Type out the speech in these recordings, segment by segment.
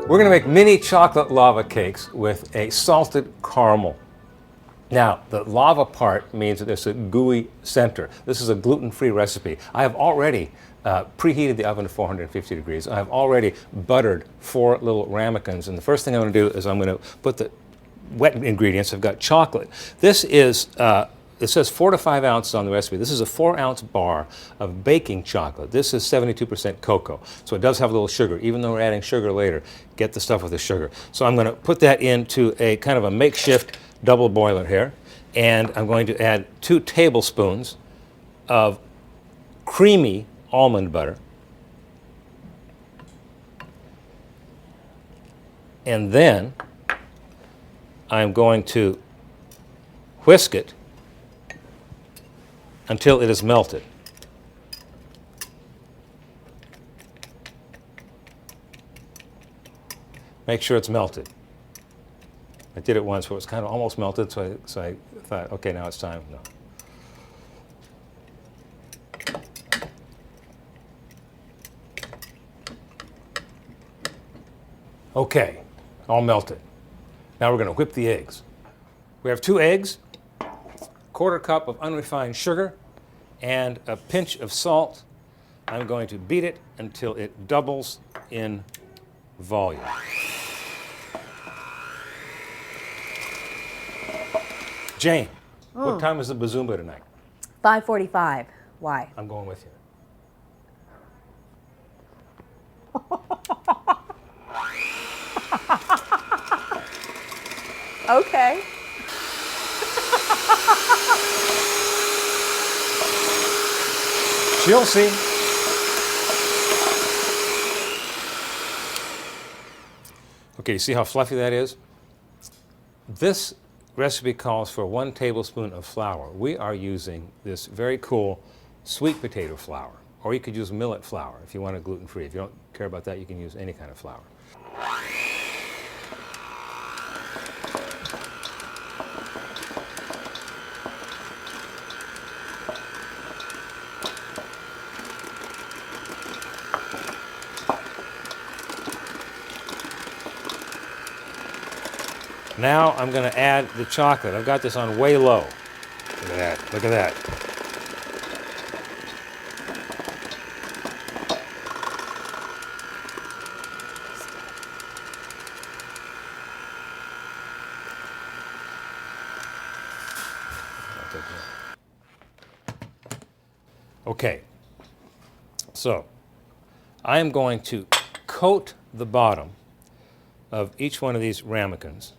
We're going to make mini chocolate lava cakes with a salted caramel. Now, the lava part means that there's a gooey center. This is a gluten-free recipe. I have already preheated the oven to 450 degrees. I have already buttered 4 little ramekins. And the first thing I'm going to do is I'm going to put the wet ingredients. I've got chocolate. This is, it says 4 to 5 ounces on the recipe. This is a 4-ounce bar of baking chocolate. This is 72% cocoa. So it does have a little sugar. Even though we're adding sugar later, get the stuff with the sugar. So I'm going to put that into a kind of a makeshift double boiler here. And I'm going to add 2 tablespoons of creamy almond butter. And then I'm going to whisk it until it is melted. Make sure it's melted. I did it once where it was kind of almost melted, so I thought, okay, now it's time. No. Okay, all melted. Now we're going to whip the eggs. We have 2 eggs, 1/4 cup of unrefined sugar, and a pinch of salt. I'm going to beat it until it doubles in volume. Jane, what time is the bazumba tonight? 5:45. Why? I'm going with you. Okay. She'll see. Okay, you see how fluffy that is? This recipe calls for 1 tablespoon of flour. We are using this very cool sweet potato flour, or you could use millet flour if you want it gluten-free. If you don't care about that, you can use any kind of flour. Now I'm going to add the chocolate. I've got this on way low. Look at that. Look at that. Okay. So I am going to coat the bottom of each one of these ramekins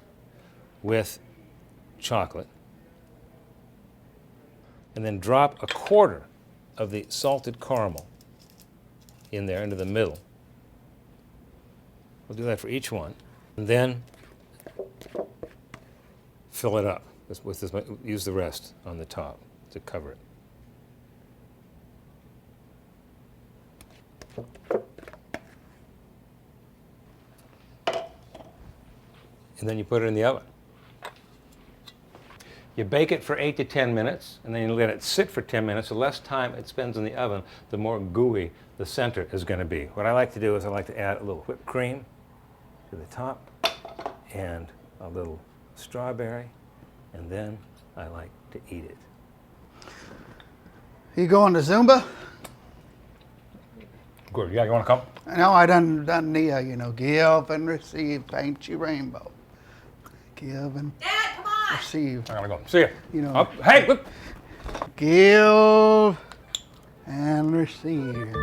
with chocolate, and then drop 1/4 of the salted caramel in there into the middle. We'll do that for each one, and then fill it up with this. Use the rest on the top to cover it. And then you put it in the oven. You bake it for 8 to 10 minutes, and then you let it sit for 10 minutes. The less time it spends in the oven, the more gooey the center is going to be. What I like to do is I like to add a little whipped cream to the top, and a little strawberry, and then I like to eat it. You going to Zumba? Good. Yeah, you want to come? No, I done the, give and receive, paint your rainbow. Give and Dad, come on! receive. I'm going to go. See ya. You know. Up. Hey, look. Give and receive.